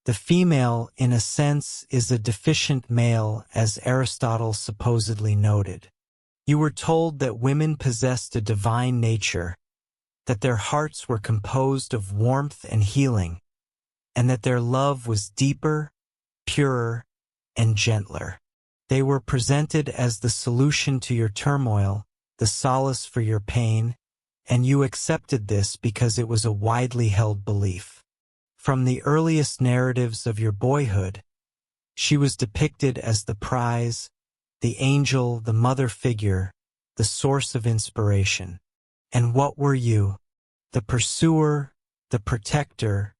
The female, in a sense, is a deficient male, as Aristotle supposedly noted. You were told that women possessed a divine nature, that their hearts were composed of warmth and healing, and that their love was deeper, purer, and gentler. They were presented as the solution to your turmoil, the solace for your pain, and you accepted this because it was a widely held belief. From the earliest narratives of your boyhood, she was depicted as the prize, the angel, the mother figure, the source of inspiration. And what were you? The pursuer, the protector,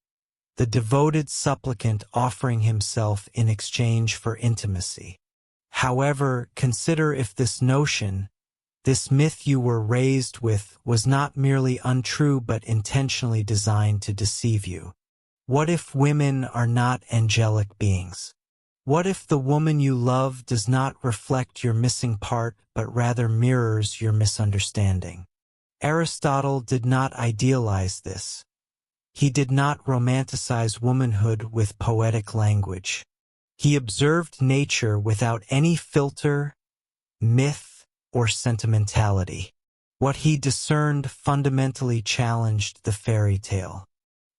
the devoted supplicant offering himself in exchange for intimacy. However, consider if this notion, this myth you were raised with, was not merely untrue but intentionally designed to deceive you. What if women are not angelic beings? What if the woman you love does not reflect your missing part but rather mirrors your misunderstanding? Aristotle did not idealize this. He did not romanticize womanhood with poetic language. He observed nature without any filter, myth, or sentimentality. What he discerned fundamentally challenged the fairy tale.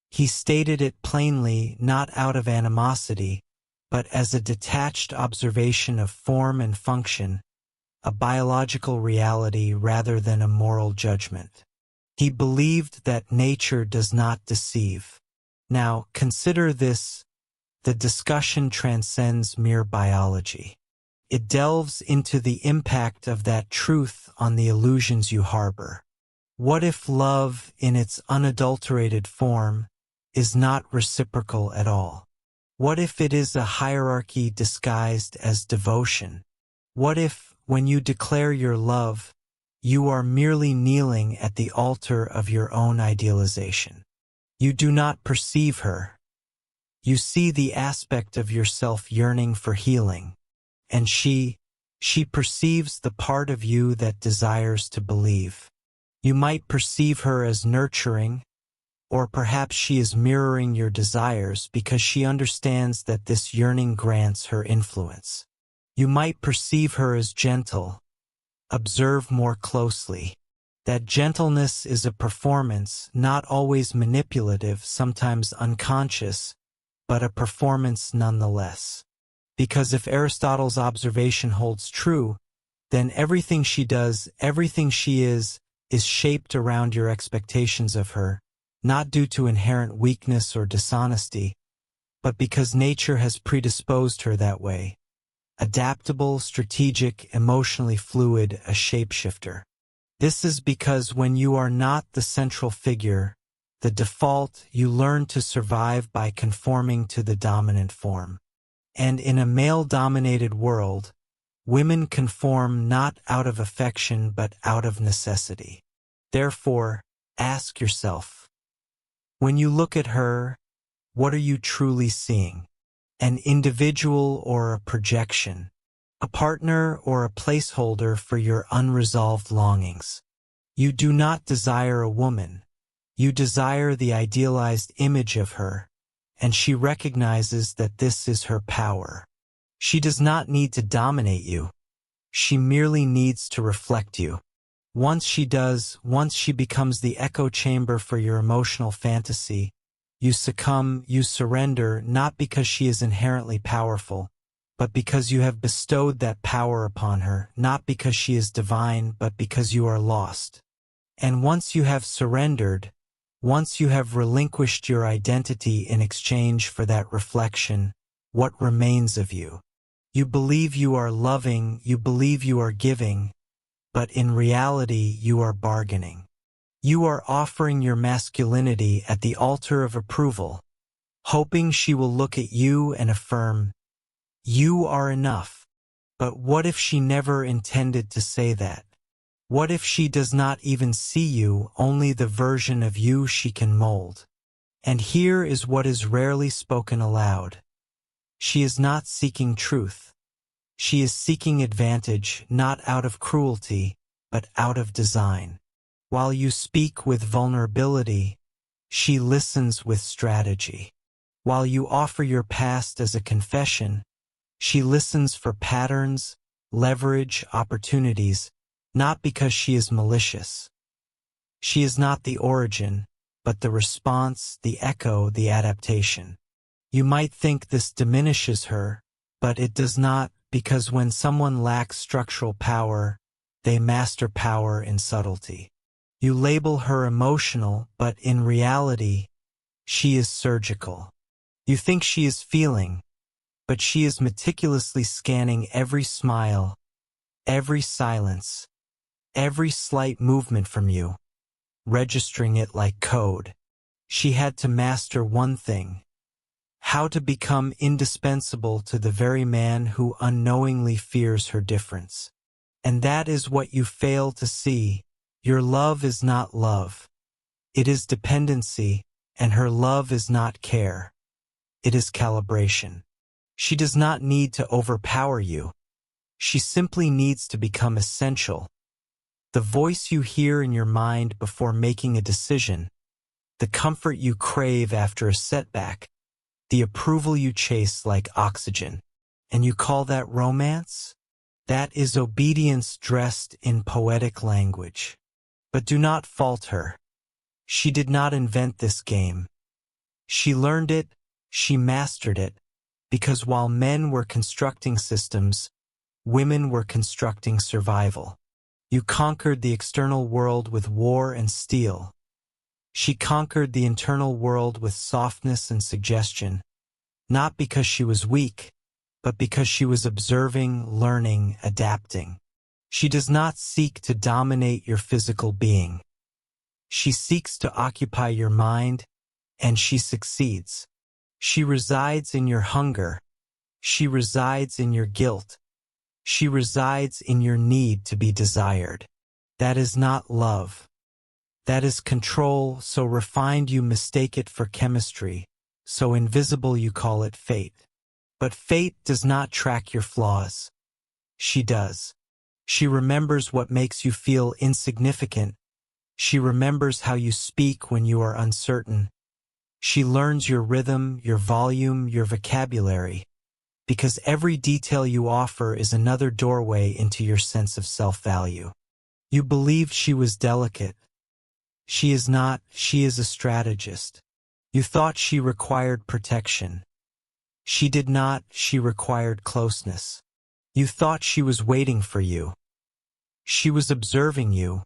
He stated it plainly, not out of animosity, but as a detached observation of form and function, a biological reality rather than a moral judgment. He believed that nature does not deceive. Now, consider this: the discussion transcends mere biology. It delves into the impact of that truth on the illusions you harbor. What if love, in its unadulterated form, is not reciprocal at all? What if it is a hierarchy disguised as devotion? What if, when you declare your love, you are merely kneeling at the altar of your own idealization? You do not perceive her. You see the aspect of yourself yearning for healing, and she perceives the part of you that desires to believe. You might perceive her as nurturing, or perhaps she is mirroring your desires because she understands that this yearning grants her influence. You might perceive her as gentle. Observe more closely. That gentleness is a performance, not always manipulative, sometimes unconscious, but a performance nonetheless. Because if Aristotle's observation holds true, then everything she does, everything she is shaped around your expectations of her, not due to inherent weakness or dishonesty, but because nature has predisposed her that way. Adaptable, strategic, emotionally fluid, a shapeshifter. This is because when you are not the central figure, the default, you learn to survive by conforming to the dominant form. And in a male-dominated world, women conform not out of affection but out of necessity. Therefore, ask yourself, when you look at her, what are you truly seeing? An individual or a projection? A partner or a placeholder for your unresolved longings? You do not desire a woman. You desire the idealized image of her, and she recognizes that this is her power. She does not need to dominate you. She merely needs to reflect you. Once she does, once she becomes the echo chamber for your emotional fantasy, you succumb, you surrender, not because she is inherently powerful, but because you have bestowed that power upon her, not because she is divine, but because you are lost. And once you have surrendered, once you have relinquished your identity in exchange for that reflection, what remains of you? You believe you are loving, you believe you are giving, but in reality you are bargaining. You are offering your masculinity at the altar of approval, hoping she will look at you and affirm, "You are enough." But what if she never intended to say that? What if she does not even see you, only the version of you she can mold? And here is what is rarely spoken aloud. She is not seeking truth. She is seeking advantage, not out of cruelty, but out of design. While you speak with vulnerability, she listens with strategy. While you offer your past as a confession, she listens for patterns, leverage, opportunities, not because she is malicious. She is not the origin, but the response, the echo, the adaptation. You might think this diminishes her, but it does not, because when someone lacks structural power, they master power in subtlety. You label her emotional, but in reality, she is surgical. You think she is feeling, but she is meticulously scanning every smile, every silence, every slight movement from you, registering it like code. She had to master one thing: how to become indispensable to the very man who unknowingly fears her difference. And that is what you fail to see. Your love is not love. It is dependency, and her love is not care. It is calibration. She does not need to overpower you. She simply needs to become essential. The voice you hear in your mind before making a decision, the comfort you crave after a setback, the approval you chase like oxygen. And you call that romance? That is obedience dressed in poetic language. But do not fault her. She did not invent this game. She learned it, she mastered it, because while men were constructing systems, women were constructing survival. You conquered the external world with war and steel. She conquered the internal world with softness and suggestion, not because she was weak, but because she was observing, learning, adapting. She does not seek to dominate your physical being. She seeks to occupy your mind, and she succeeds. She resides in your hunger. She resides in your guilt. She resides in your need to be desired. That is not love. That is control, so refined you mistake it for chemistry, so invisible you call it fate. But fate does not track your flaws. She does. She remembers what makes you feel insignificant. She remembers how you speak when you are uncertain. She learns your rhythm, your volume, your vocabulary, because every detail you offer is another doorway into your sense of self-value. You believed she was delicate. She is not, she is a strategist. You thought she required protection. She did not, she required closeness. You thought she was waiting for you. She was observing you,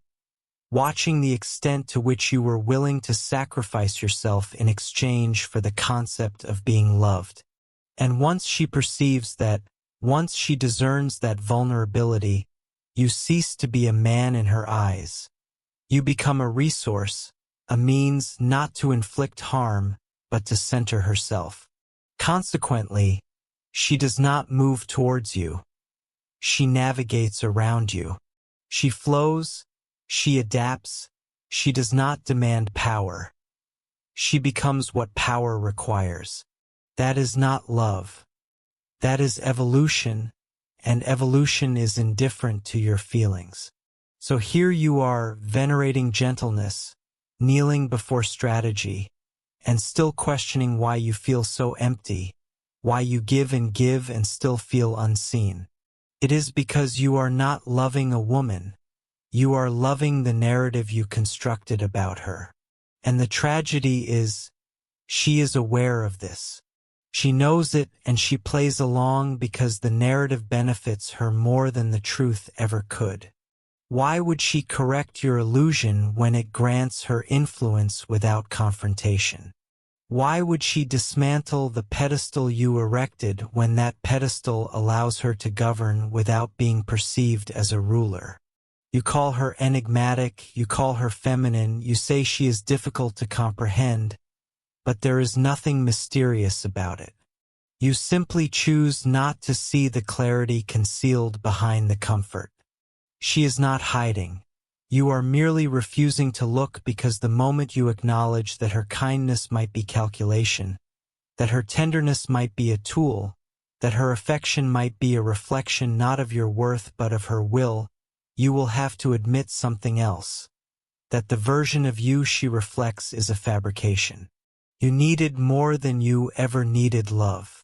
watching the extent to which you were willing to sacrifice yourself in exchange for the concept of being loved. And once she perceives that, once she discerns that vulnerability, you cease to be a man in her eyes. You become a resource, a means not to inflict harm, but to center herself. Consequently, she does not move towards you. She navigates around you. She flows, she adapts, she does not demand power. She becomes what power requires. That is not love. That is evolution, and evolution is indifferent to your feelings. So here you are, venerating gentleness, kneeling before strategy, and still questioning why you feel so empty, why you give and still feel unseen. It is because you are not loving a woman. You are loving the narrative you constructed about her. And the tragedy is, she is aware of this. She knows it, and she plays along because the narrative benefits her more than the truth ever could. Why would she correct your illusion when it grants her influence without confrontation? Why would she dismantle the pedestal you erected when that pedestal allows her to govern without being perceived as a ruler? You call her enigmatic, you call her feminine, you say she is difficult to comprehend, but there is nothing mysterious about it. You simply choose not to see the clarity concealed behind the comfort. She is not hiding. You are merely refusing to look because the moment you acknowledge that her kindness might be calculation, that her tenderness might be a tool, that her affection might be a reflection not of your worth but of her will, you will have to admit something else, that the version of you she reflects is a fabrication. You needed more than you ever needed love.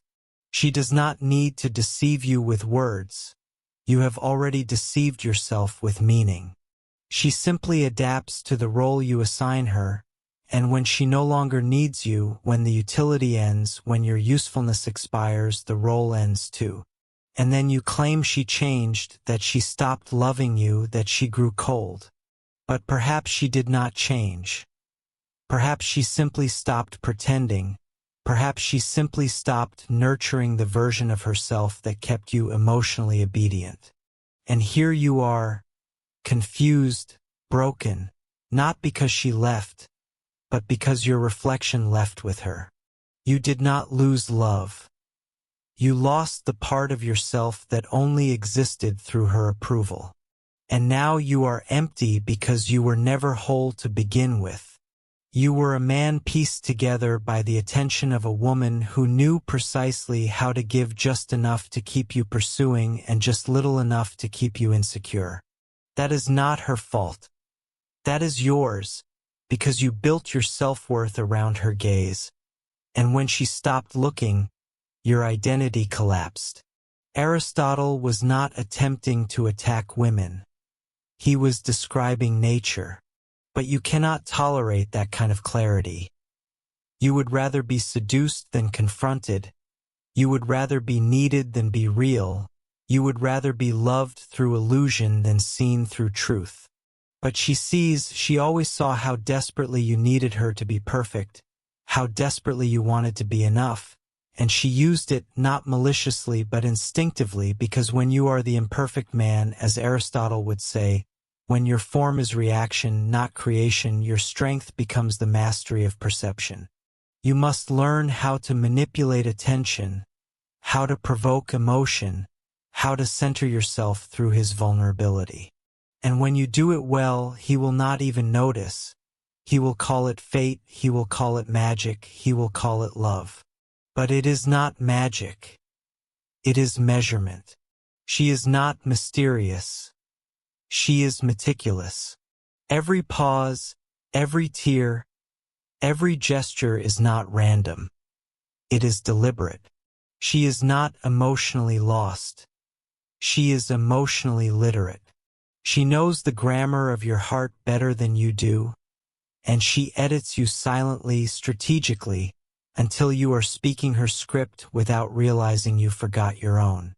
She does not need to deceive you with words. You have already deceived yourself with meaning. She simply adapts to the role you assign her, and when she no longer needs you, when the utility ends, when your usefulness expires, the role ends too. And then you claim she changed, that she stopped loving you, that she grew cold. But perhaps she did not change. Perhaps she simply stopped pretending. Perhaps she simply stopped nurturing the version of herself that kept you emotionally obedient. And here you are, confused, broken, not because she left, but because your reflection left with her. You did not lose love. You lost the part of yourself that only existed through her approval. And now you are empty because you were never whole to begin with. You were a man pieced together by the attention of a woman who knew precisely how to give just enough to keep you pursuing and just little enough to keep you insecure. That is not her fault. That is yours, because you built your self-worth around her gaze. And when she stopped looking, your identity collapsed. Aristotle was not attempting to attack women. He was describing nature. But you cannot tolerate that kind of clarity. You would rather be seduced than confronted. You would rather be needed than be real. You would rather be loved through illusion than seen through truth. But she always saw how desperately you needed her to be perfect, how desperately you wanted to be enough, and she used it not maliciously but instinctively, because when you are the imperfect man, as Aristotle would say, when your form is reaction, not creation, your strength becomes the mastery of perception. You must learn how to manipulate attention, how to provoke emotion, how to center yourself through his vulnerability. And when you do it well, he will not even notice. He will call it fate, he will call it magic, he will call it love. But it is not magic. It is measurement. She is not mysterious. She is meticulous. Every pause, every tear, every gesture is not random. It is deliberate. She is not emotionally lost. She is emotionally literate. She knows the grammar of your heart better than you do, and she edits you silently, strategically, until you are speaking her script without realizing you forgot your own.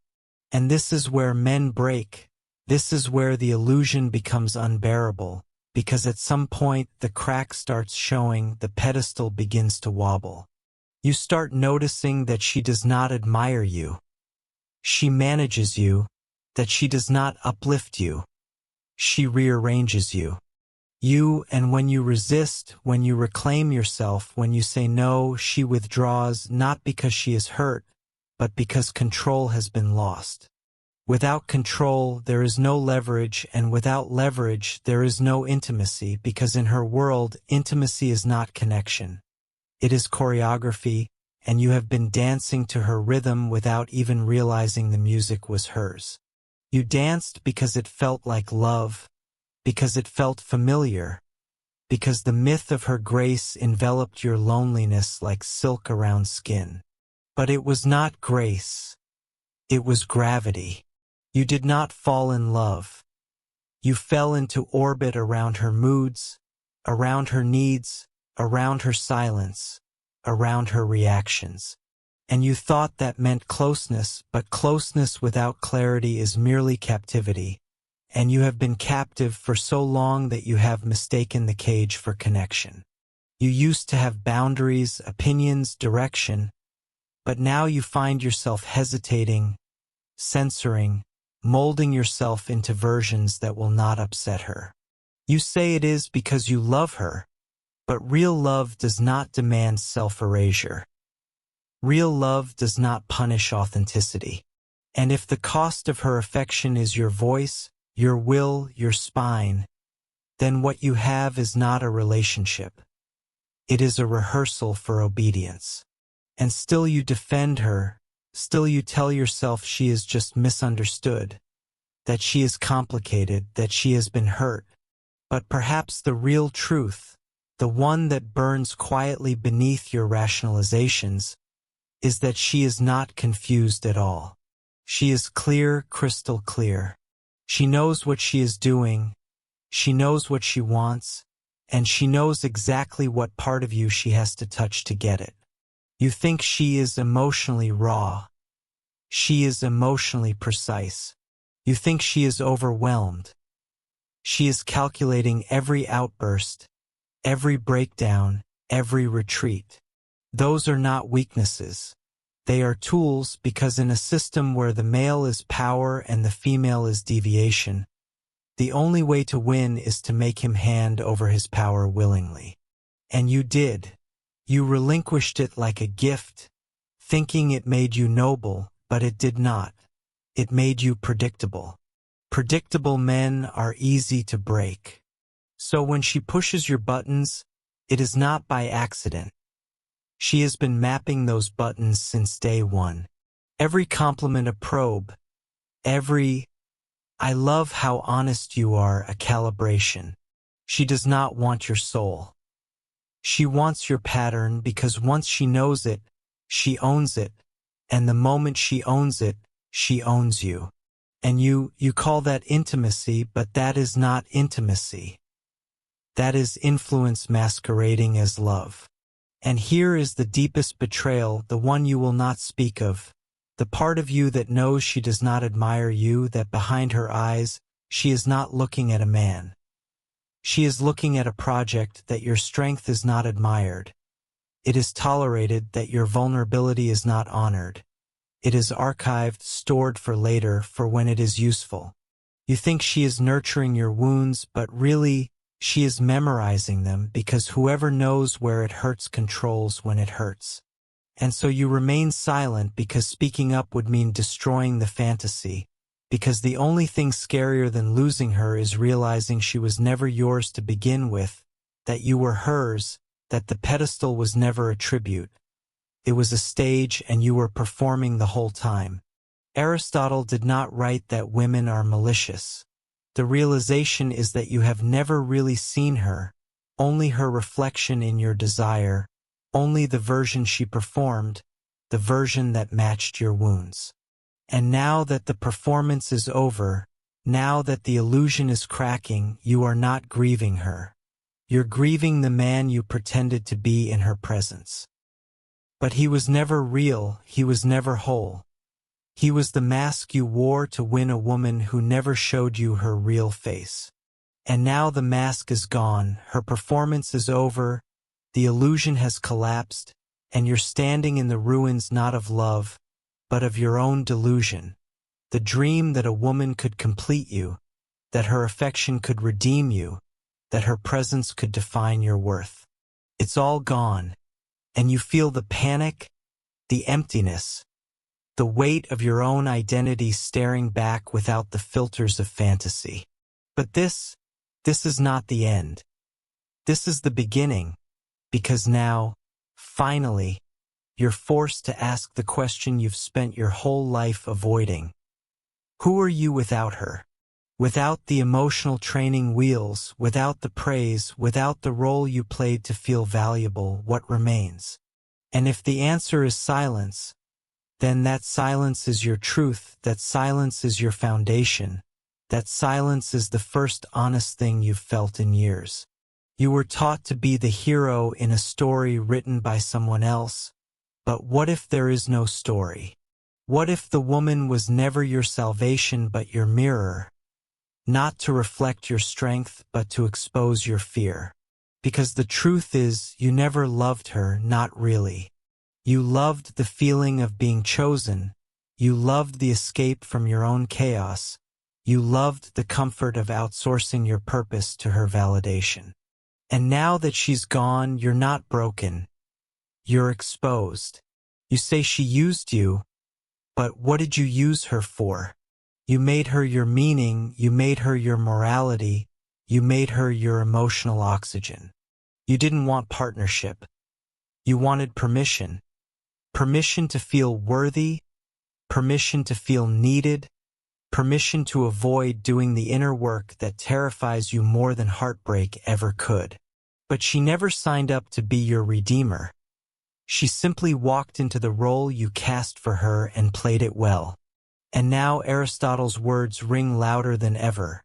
And this is where men break. This is where the illusion becomes unbearable, because at some point the crack starts showing, the pedestal begins to wobble. You start noticing that she does not admire you. She manages you, that she does not uplift you. She rearranges you. And when you resist, when you reclaim yourself, when you say no, she withdraws, not because she is hurt, but because control has been lost. Without control, there is no leverage, and without leverage, there is no intimacy, because in her world, intimacy is not connection. It is choreography, and you have been dancing to her rhythm without even realizing the music was hers. You danced because it felt like love, because it felt familiar, because the myth of her grace enveloped your loneliness like silk around skin. But it was not grace. It was gravity. You did not fall in love. You fell into orbit around her moods, around her needs, around her silence, around her reactions. And you thought that meant closeness, but closeness without clarity is merely captivity. And you have been captive for so long that you have mistaken the cage for connection. You used to have boundaries, opinions, direction, but now you find yourself hesitating, censoring, molding yourself into versions that will not upset her. You say it is because you love her, but real love does not demand self-erasure. Real love does not punish authenticity. And if the cost of her affection is your voice, your will, your spine, then what you have is not a relationship. It is a rehearsal for obedience. And still you defend her, still you tell yourself she is just misunderstood, that she is complicated, that she has been hurt. But perhaps the real truth, the one that burns quietly beneath your rationalizations, is that she is not confused at all. She is clear, crystal clear. She knows what she is doing, she knows what she wants, and she knows exactly what part of you she has to touch to get it. You think she is emotionally raw. She is emotionally precise. You think she is overwhelmed. She is calculating every outburst, every breakdown, every retreat. Those are not weaknesses. They are tools, because in a system where the male is power and the female is deviation, the only way to win is to make him hand over his power willingly. And you did. You relinquished it like a gift, thinking it made you noble, but it did not. It made you predictable. Predictable men are easy to break. So when she pushes your buttons, it is not by accident. She has been mapping those buttons since day one. Every compliment a probe. Every, "I love how honest you are," a calibration. She does not want your soul. She wants your pattern, because once she knows it, she owns it, and the moment she owns it, she owns you. And you call that intimacy, but that is not intimacy. That is influence masquerading as love. And here is the deepest betrayal, the one you will not speak of, the part of you that knows she does not admire you, that behind her eyes, she is not looking at a man. She is looking at a project, that your strength is not admired. It is tolerated, that your vulnerability is not honored. It is archived, stored for later, for when it is useful. You think she is nurturing your wounds, but really, she is memorizing them, because whoever knows where it hurts controls when it hurts. And so you remain silent, because speaking up would mean destroying the fantasy, because the only thing scarier than losing her is realizing she was never yours to begin with, that you were hers, that the pedestal was never a tribute. It was a stage, and you were performing the whole time. Aristotle did not write that women are malicious. The realization is that you have never really seen her, only her reflection in your desire, only the version she performed, the version that matched your wounds. And now that the performance is over, now that the illusion is cracking, you are not grieving her. You're grieving the man you pretended to be in her presence. But he was never real, he was never whole. He was the mask you wore to win a woman who never showed you her real face. And now the mask is gone, her performance is over, the illusion has collapsed, and you're standing in the ruins not of love, but of your own delusion. The dream that a woman could complete you, that her affection could redeem you, that her presence could define your worth. It's all gone, and you feel the panic, the emptiness, the weight of your own identity staring back without the filters of fantasy. But this is not the end. This is the beginning, because now, finally, you're forced to ask the question you've spent your whole life avoiding. Who are you without her? Without the emotional training wheels, without the praise, without the role you played to feel valuable, what remains? And if the answer is silence, then that silence is your truth, that silence is your foundation, that silence is the first honest thing you've felt in years. You were taught to be the hero in a story written by someone else, but what if there is no story? What if the woman was never your salvation but your mirror? Not to reflect your strength, but to expose your fear. Because the truth is, you never loved her, not really. You loved the feeling of being chosen. You loved the escape from your own chaos. You loved the comfort of outsourcing your purpose to her validation. And now that she's gone, you're not broken. You're exposed. You say she used you, but what did you use her for? You made her your meaning, you made her your morality, you made her your emotional oxygen. You didn't want partnership. You wanted permission. Permission to feel worthy, permission to feel needed, permission to avoid doing the inner work that terrifies you more than heartbreak ever could. But she never signed up to be your redeemer. She simply walked into the role you cast for her and played it well. And now Aristotle's words ring louder than ever.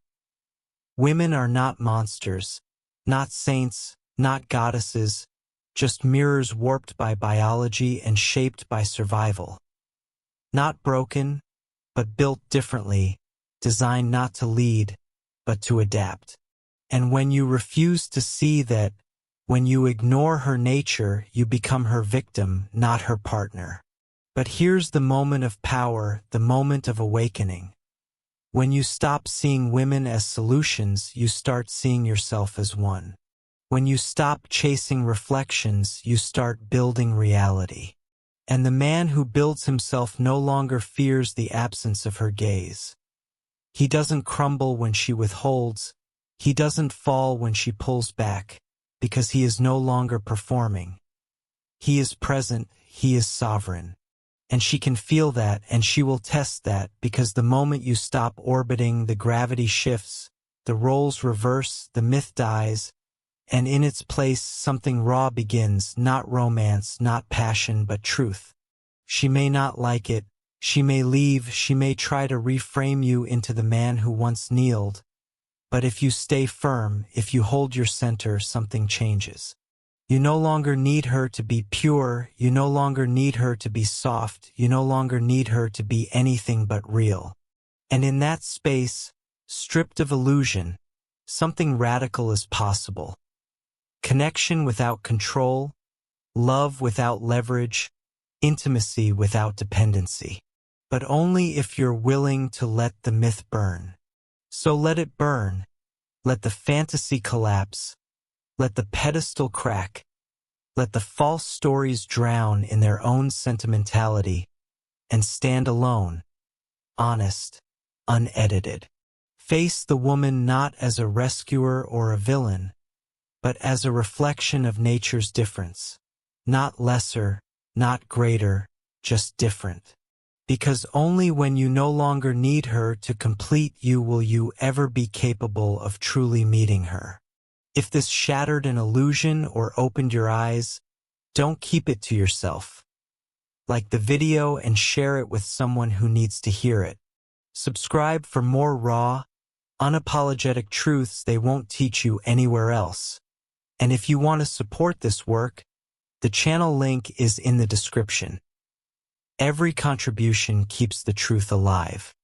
Women are not monsters, not saints, not goddesses, just mirrors warped by biology and shaped by survival. Not broken, but built differently, designed not to lead, but to adapt. And when you refuse to see that, when you ignore her nature, you become her victim, not her partner. But here's the moment of power, the moment of awakening. When you stop seeing women as solutions, you start seeing yourself as one. When you stop chasing reflections, you start building reality. And the man who builds himself no longer fears the absence of her gaze. He doesn't crumble when she withholds. He doesn't fall when she pulls back, because he is no longer performing. He is present, he is sovereign. And she can feel that, and she will test that, because the moment you stop orbiting, the gravity shifts, the roles reverse, the myth dies, and in its place something raw begins, not romance, not passion, but truth. She may not like it, she may leave, she may try to reframe you into the man who once kneeled, but if you stay firm, if you hold your center, something changes. You no longer need her to be pure, you no longer need her to be soft, you no longer need her to be anything but real. And in that space, stripped of illusion, something radical is possible. Connection without control, love without leverage, intimacy without dependency. But only if you're willing to let the myth burn. So let it burn. Let the fantasy collapse. Let the pedestal crack. Let the false stories drown in their own sentimentality and stand alone, honest, unedited. Face the woman not as a rescuer or a villain, but as a reflection of nature's difference. Not lesser, not greater, just different. Because only when you no longer need her to complete you will you ever be capable of truly meeting her. If this shattered an illusion or opened your eyes, don't keep it to yourself. Like the video and share it with someone who needs to hear it. Subscribe for more raw, unapologetic truths they won't teach you anywhere else. And if you want to support this work, the channel link is in the description. Every contribution keeps the truth alive.